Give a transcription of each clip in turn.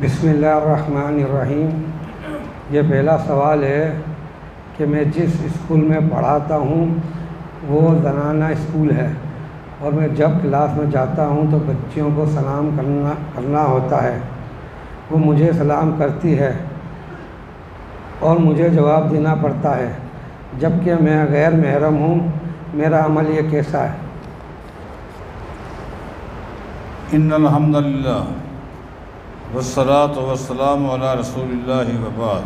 بسم اللہ الرحمن الرحیم۔ یہ پہلا سوال ہے کہ میں جس اسکول میں پڑھاتا ہوں وہ زنانہ اسکول ہے، اور میں جب کلاس میں جاتا ہوں تو بچیوں کو سلام کرنا ہوتا ہے۔ وہ مجھے سلام کرتی ہے اور مجھے جواب دینا پڑتا ہے، جبکہ میں غیر محرم ہوں۔ میرا عمل یہ کیسا ہے؟ ان الحمد للہ والصلاۃ والسلام علی رسول اللہ وبعد۔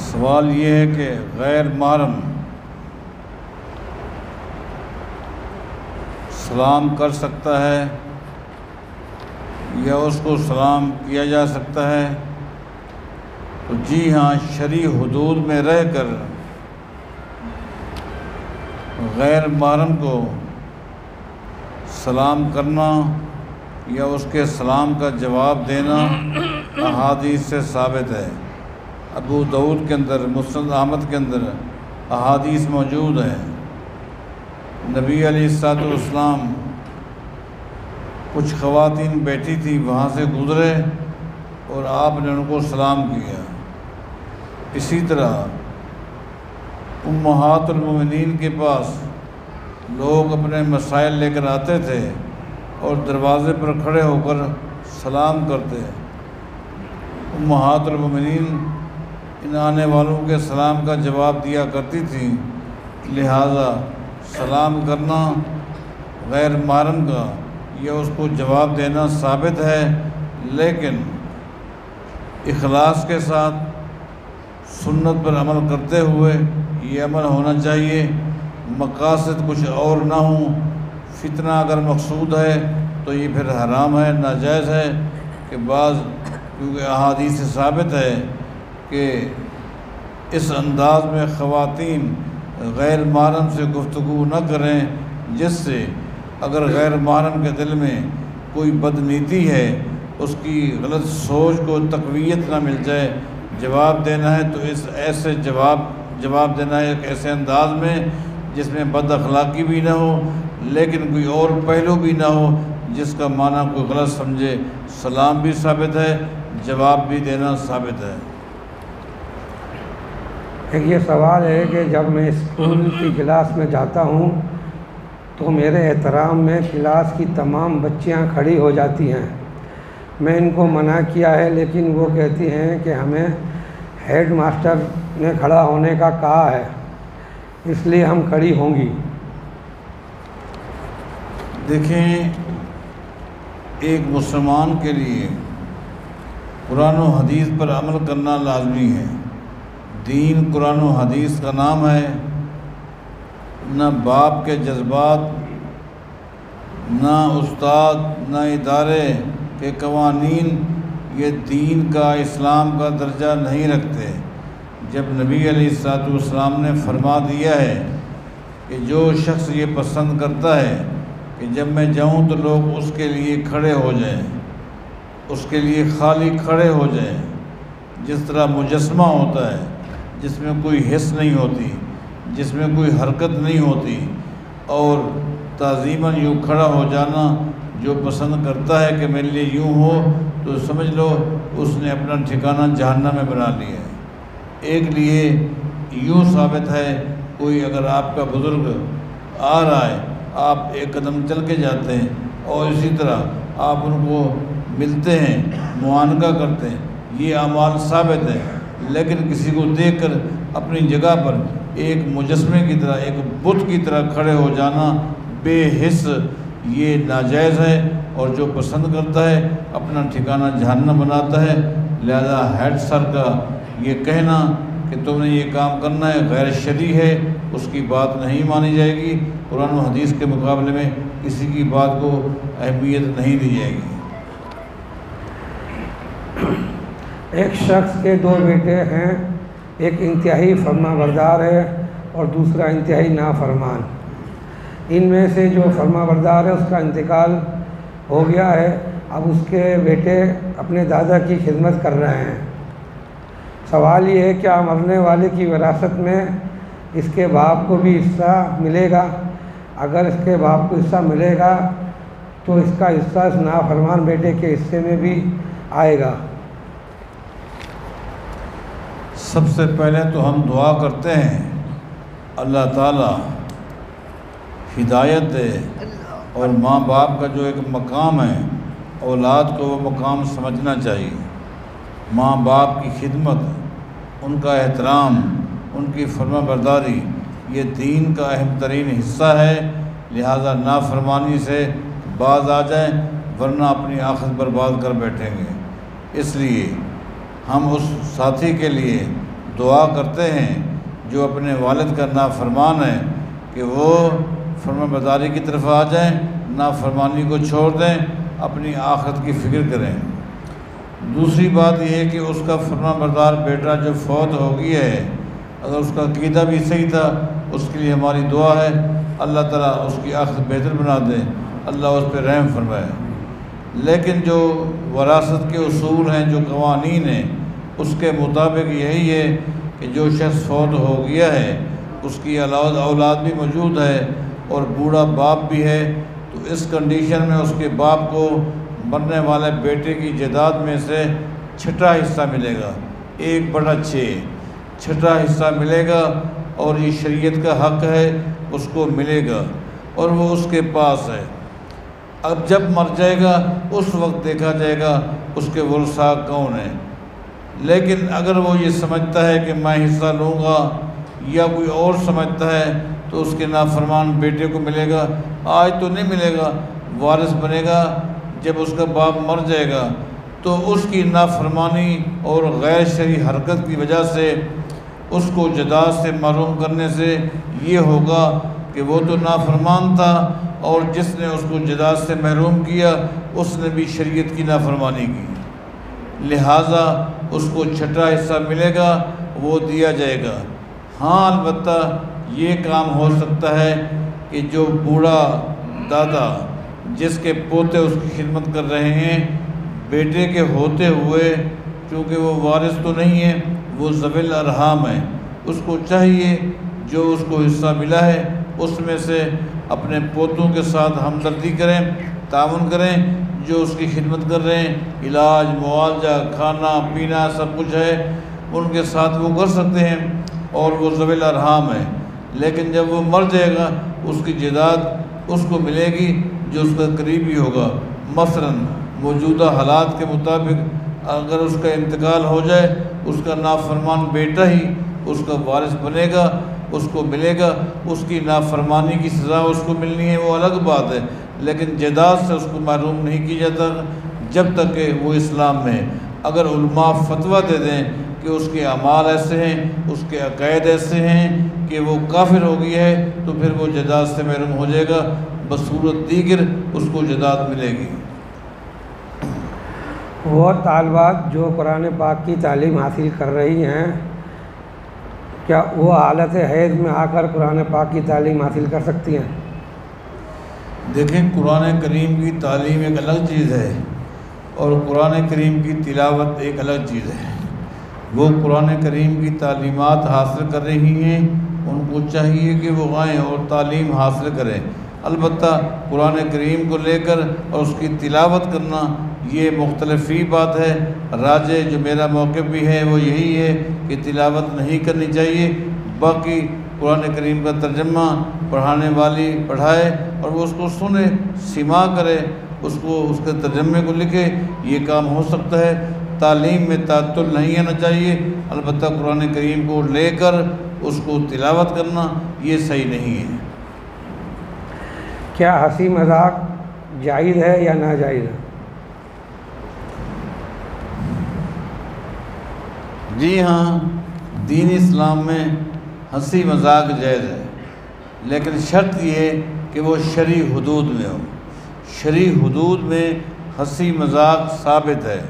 سوال یہ ہے کہ غیر محرم سلام کر سکتا ہے یا اس کو سلام کیا جا سکتا ہے؟ تو جی ہاں، شرعی حدود میں رہ کر غیر محرم کو سلام کرنا یا اس کے سلام کا جواب دینا احادیث سے ثابت ہے۔ ابو داؤد کے اندر، مسند احمد کے اندر احادیث موجود ہیں۔ نبی علیہ الصلوۃ والسلام کچھ خواتین بیٹھی تھی، وہاں سے گزرے اور آپ نے ان کو سلام کیا۔ اسی طرح امہات المومنین کے پاس لوگ اپنے مسائل لے کر آتے تھے اور دروازے پر کھڑے ہو کر سلام کرتے۔ امہات المومنین ان آنے والوں کے سلام کا جواب دیا کرتی تھیں، لہٰذا سلام کرنا غیر محرم کا یا اس کو جواب دینا ثابت ہے، لیکن اخلاص کے ساتھ سنت پر عمل کرتے ہوئے یہ عمل ہونا چاہیے۔ مقاصد کچھ اور نہ ہوں، فتنہ اگر مقصود ہے تو یہ پھر حرام ہے، ناجائز ہے۔ کہ کیونکہ احادیث سے ثابت ہے کہ اس انداز میں خواتین غیر محرم سے گفتگو نہ کریں، جس سے اگر غیر محرم کے دل میں کوئی بدنیتی ہے، اس کی غلط سوچ کو تقویت نہ مل جائے۔ جواب دینا ہے تو اس ایسے جواب دینا ہے ایک ایسے انداز میں جس میں بد اخلاقی بھی نہ ہو، لیکن کوئی اور پہلو بھی نہ ہو جس کا معنی کوئی غلط سمجھے۔ سلام بھی ثابت ہے، جواب بھی دینا ثابت ہے۔ ایک یہ سوال ہے کہ جب میں اسکول کی کلاس میں جاتا ہوں تو میرے احترام میں کلاس کی تمام بچیاں کھڑی ہو جاتی ہیں۔ میں ان کو منع کیا ہے، لیکن وہ کہتی ہیں کہ ہمیں ہیڈ ماسٹر نے کھڑا ہونے کا کہا ہے، اس لیے ہم کھڑی ہوں گی۔ دیکھیں، ایک مسلمان کے لیے قرآن و حدیث پر عمل کرنا لازمی ہے۔ دین قرآن و حدیث کا نام ہے۔ نہ باپ کے جذبات، نہ استاد، نہ ادارے کے قوانین یہ دین کا، اسلام کا درجہ نہیں رکھتے۔ جب نبی علیہ الصلوۃ والسلام نے فرما دیا ہے کہ جو شخص یہ پسند کرتا ہے کہ جب میں جاؤں تو لوگ اس کے لیے کھڑے ہو جائیں، اس کے لیے خالی کھڑے ہو جائیں، جس طرح مجسمہ ہوتا ہے جس میں کوئی حس نہیں ہوتی، جس میں کوئی حرکت نہیں ہوتی، اور تعظیماً یوں کھڑا ہو جانا، جو پسند کرتا ہے کہ میرے لیے یوں ہو تو سمجھ لو اس نے اپنا ٹھکانہ جہنم میں بنا لیا ہے۔ ایک لیے یوں ثابت ہے، کوئی اگر آپ کا بزرگ آ رہا ہے، آپ ایک قدم چل کے جاتے ہیں اور اسی طرح آپ ان کو ملتے ہیں، معانقہ کرتے ہیں، یہ اعمال ثابت ہے۔ لیکن کسی کو دیکھ کر اپنی جگہ پر ایک مجسمے کی طرح، ایک بت کی طرح کھڑے ہو جانا بے حس، یہ ناجائز ہے، اور جو پسند کرتا ہے اپنا ٹھکانہ جہنم بناتا ہے۔ لہذا ہیڈ سر کا یہ کہنا کہ تم نے یہ کام کرنا ہے غیر شرعی ہے، اس کی بات نہیں مانی جائے گی۔ قرآن و حدیث کے مقابلے میں کسی کی بات کو اہمیت نہیں دی جائے گی۔ ایک شخص کے دو بیٹے ہیں، ایک انتہائی فرما بردار ہے اور دوسرا انتہائی نافرمان۔ ان میں سے جو فرما بردار ہے اس کا انتقال ہو گیا ہے، اب اس کے بیٹے اپنے دادا کی خدمت کر رہے ہیں۔ سوال یہ ہے، کیا مرنے والے کی وراثت میں اس کے باپ کو بھی حصہ ملے گا؟ اگر اس کے باپ کو حصہ ملے گا تو تو اس کا حصہ اس نافرمان بیٹے کے حصے میں بھی آئے گا؟ سب سے پہلے تو ہم دعا کرتے ہیں اللہ تعالیٰ ہدایت دے، اور ماں باپ کا جو ایک مقام ہے اولاد کو وہ مقام سمجھنا چاہیے۔ ماں باپ کی خدمت، ان کا احترام، ان کی فرما برداری یہ دین کا اہم ترین حصہ ہے، لہذا نافرمانی سے باز آ جائیں ورنہ اپنی آخرت برباد کر بیٹھیں گے۔ اس لیے ہم اس ساتھی کے لیے دعا کرتے ہیں جو اپنے والد کا نافرمان ہے کہ وہ فرما برداری کی طرف آ جائیں، نافرمانی کو چھوڑ دیں، اپنی آخرت کی فکر کریں۔ دوسری بات یہ ہے کہ اس کا فرما بردار بیٹا جو فوت ہو گیا ہے، اگر اس کا عقیدہ بھی صحیح تھا، اس کے لیے ہماری دعا ہے اللہ تعالیٰ اس کی آخرت بہتر بنا دے، اللہ اس پہ رحم فرمائے۔ لیکن جو وراثت کے اصول ہیں، جو قوانین ہیں، اس کے مطابق یہی ہے کہ جو شخص فوت ہو گیا ہے اس کی اولاد بھی موجود ہے اور بوڑھا باپ بھی ہے، تو اس کنڈیشن میں اس کے باپ کو مرنے والے بیٹے کی جائیداد میں سے چھٹا حصہ ملے گا، 1/6 چھٹا حصہ ملے گا، اور یہ شریعت کا حق ہے، اس کو ملے گا اور وہ اس کے پاس ہے۔ اب جب مر جائے گا اس وقت دیکھا جائے گا اس کے ورثاء کون ہیں۔ لیکن اگر وہ یہ سمجھتا ہے کہ میں حصہ لوں گا، یا کوئی اور سمجھتا ہے، تو اس کے نافرمان بیٹے کو ملے گا۔ آج تو نہیں ملے گا، وارث بنے گا جب اس کا باپ مر جائے گا، تو اس کی نافرمانی اور غیر شرعی حرکت کی وجہ سے اس کو جائیداد سے محروم کرنے سے یہ ہوگا کہ وہ تو نافرمان تھا، اور جس نے اس کو جائیداد سے محروم کیا اس نے بھی شریعت کی نافرمانی کی، لہٰذا اس کو چھٹا حصہ ملے گا، وہ دیا جائے گا۔ ہاں البتہ یہ کام ہو سکتا ہے کہ جو بوڑھا دادا جس کے پوتے اس کی خدمت کر رہے ہیں، بیٹے کے ہوتے ہوئے چونکہ وہ وارث تو نہیں ہے، وہ ذوی الارحام ہے، اس کو چاہیے جو اس کو حصہ ملا ہے اس میں سے اپنے پوتوں کے ساتھ ہمدردی کریں، تعاون کریں، جو اس کی خدمت کر رہے ہیں، علاج، معالجہ، کھانا پینا سب کچھ ہے، ان کے ساتھ وہ کر سکتے ہیں، اور وہ ذوی الارحام ہے۔ لیکن جب وہ مر جائے گا اس کی جائیداد اس کو ملے گی جو اس کا قریبی ہوگا۔ مثلاً موجودہ حالات کے مطابق اگر اس کا انتقال ہو جائے، اس کا نافرمان بیٹا ہی اس کا وارث بنے گا، اس کو ملے گا، اس کی نافرمانی کی سزا اس کو ملنی ہے، وہ الگ بات ہے، لیکن جائیداد سے اس کو محروم نہیں کیا جاتا جب تک کہ وہ اسلام میں ہے۔ اگر علماء فتویٰ دے دیں کہ اس کے اعمال ایسے ہیں، اس کے عقائد ایسے ہیں کہ وہ کافر ہو گیا ہے، تو پھر وہ جائیداد سے محروم ہو جائے گا، بصورت دیگر اس کو جائیداد ملے گی۔ وہ طالبات جو قرآن پاک کی تعلیم حاصل کر رہی ہیں، کیا وہ حالت حیض میں آ کر قرآن پاک کی تعلیم حاصل کر سکتی ہیں؟ دیکھیں، قرآن کریم کی تعلیم ایک الگ چیز ہے اور قرآن کریم کی تلاوت ایک الگ چیز ہے۔ وہ قرآن کریم کی تعلیمات حاصل کر رہی ہیں، ان کو چاہیے کہ وہ آئیں اور تعلیم حاصل کریں۔ البتہ قرآن کریم کو لے کر اور اس کی تلاوت کرنا یہ مختلف ہی بات ہے۔ راجح جو میرا موقف بھی ہے وہ یہی ہے کہ تلاوت نہیں کرنی چاہیے، باقی قرآن کریم کا ترجمہ پڑھانے والی پڑھائے اور وہ اس کو سنے، سماع کرے، اس کو اس کے ترجمے کو لکھے، یہ کام ہو سکتا ہے۔ تعلیم میں تعطل نہیں آنا چاہیے، البتہ قرآن کریم کو لے کر اس کو تلاوت کرنا یہ صحیح نہیں ہے۔ کیا ہنسی مذاق جائز ہے یا ناجائز ہے؟ جی ہاں، دین اسلام میں ہنسی مذاق جائز ہے، لیکن شرط یہ کہ وہ شرعی حدود میں ہو۔ شرعی حدود میں ہنسی مذاق ثابت ہے۔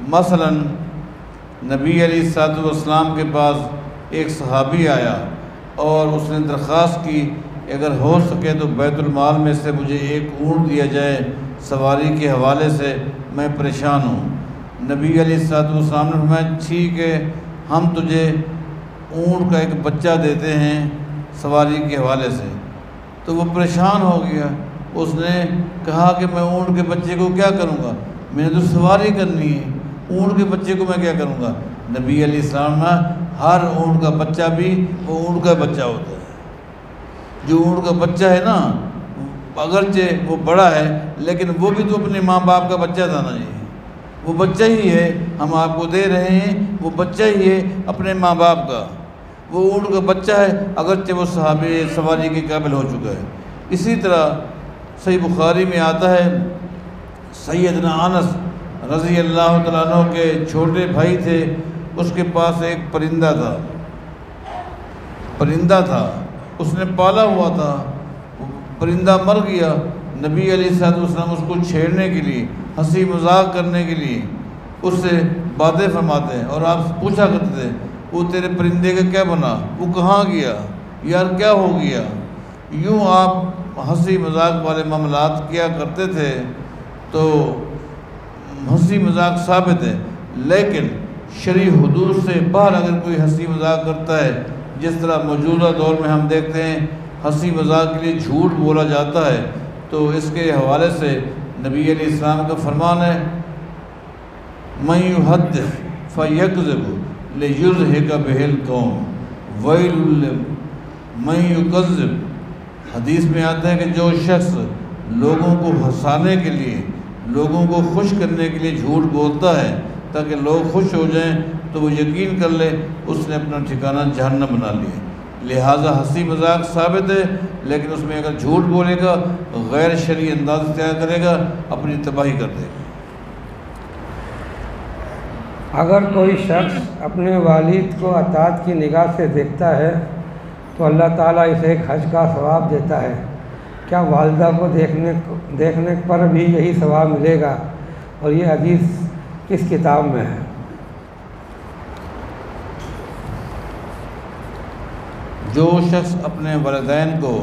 مثلاً نبی علیہ الصلوۃ والسلام کے پاس ایک صحابی آیا اور اس نے درخواست کی اگر ہو سکے تو بیت المال میں سے مجھے ایک اونٹ دیا جائے، سواری کے حوالے سے میں پریشان ہوں۔ نبی علیہ الصلوۃ والسلام نے فرمایا ٹھیک ہے، ہم تجھے اونٹ کا ایک بچہ دیتے ہیں سواری کے حوالے سے۔ تو وہ پریشان ہو گیا، اس نے کہا کہ میں اونٹ کے بچے کو کیا کروں گا، میں نے تو سواری کرنی ہے، اونٹ کے بچے کو میں کیا کروں گا؟ نبی علیہ السلام نے ہر اونٹ کا بچہ بھی وہ اونٹ کا بچہ ہوتا ہے، جو اونٹ کا بچہ ہے نا اگرچہ وہ بڑا ہے لیکن وہ بھی تو اپنے ماں باپ کا بچہ تھا نا جی، وہ بچہ ہی ہے، ہم آپ کو دے رہے ہیں وہ بچہ ہی ہے اپنے ماں باپ کا، وہ اونٹ کا بچہ ہے اگرچہ وہ صحابی سواری کے قابل ہو چکا ہے۔ اسی طرح صحیح بخاری میں آتا ہے سیدنا انس رضی اللہ تعالیٰ عنہ کے چھوٹے بھائی تھے، اس کے پاس ایک پرندہ تھا اس نے پالا ہوا تھا، پرندہ مر گیا، نبی علیہ السلام اس کو چھیڑنے کے لیے، ہنسی مذاق کرنے کے لیے اس سے باتیں فرماتے ہیں، اور آپ پوچھا کرتے تھے وہ تیرے پرندے کا کیا بنا، وہ کہاں گیا، یار کیا ہو گیا، یوں آپ ہنسی مذاق والے معاملات کیا کرتے تھے۔ تو ہنسی مذاق ثابت ہے، لیکن شرعی حدود سے باہر اگر کوئی ہنسی مذاق کرتا ہے، جس طرح موجودہ دور میں ہم دیکھتے ہیں ہنسی مذاق کے لیے جھوٹ بولا جاتا ہے، تو اس کے حوالے سے نبی علیہ السلام کا فرمان ہے مَن يُحَدِّثْ فَيَكْذِبُ لِيُضْحِكَ بِهِ الْقَوْمَ وَيْلٌ لِمَن يُكَذِّبُ۔ حدیث میں آتا ہے کہ جو شخص لوگوں کو ہنسانے کے لیے، لوگوں کو خوش کرنے کے لیے جھوٹ بولتا ہے تاکہ لوگ خوش ہو جائیں، تو وہ یقین کر لے اس نے اپنا ٹھکانہ جہنم بنا لیا۔ لہٰذا ہنسی مذاق ثابت ہے، لیکن اس میں اگر جھوٹ بولے گا، غیر شرعی انداز اختیار کرے گا، اپنی تباہی کر دے گا۔ اگر کوئی شخص اپنے والد کو اطاعت کی نگاہ سے دیکھتا ہے تو اللہ تعالیٰ اسے ایک حج کا ثواب دیتا ہے، کیا والدہ کو دیکھنے پر بھی یہی ثواب ملے گا؟ اور یہ حدیث کس کتاب میں ہے؟ جو شخص اپنے والدین کو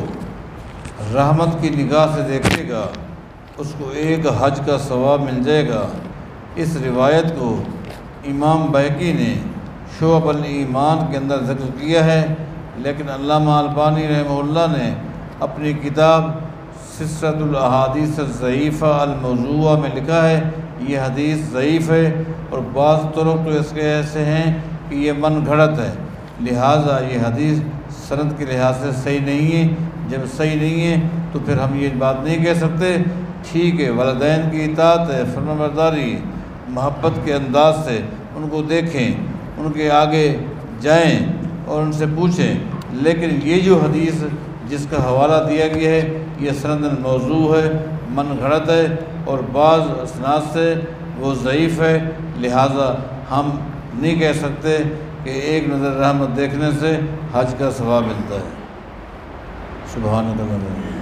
رحمت کی نگاہ سے دیکھے گا اس کو ایک حج کا ثواب مل جائے گا۔ اس روایت کو امام بہقی نے شعب الایمان کے اندر ذکر کیا ہے، لیکن علامہ البانی رحمہ اللہ نے اپنی کتاب سلسلۃ الاحادیث الضعیفہ الموضوعہ میں لکھا ہے یہ حدیث ضعیف ہے، اور بعض طرق تو اس کے ایسے ہیں کہ یہ من گھڑت ہے، لہٰذا یہ حدیث سند کے لحاظ سے صحیح نہیں ہے۔ جب صحیح نہیں ہے تو پھر ہم یہ بات نہیں کہہ سکتے ٹھیک ہے والدین کی اطاعت ہے، فرمانبرداری، محبت کے انداز سے ان کو دیکھیں، ان کے آگے جائیں اور ان سے پوچھیں، لیکن یہ جو حدیث جس کا حوالہ دیا گیا ہے یہ سند موضوع ہے، من گھڑت ہے، اور بعض اسناد سے وہ ضعیف ہے، لہٰذا ہم نہیں کہہ سکتے کہ ایک نظر رحمت دیکھنے سے حج کا ثواب ملتا ہے۔ سبحان اللہ۔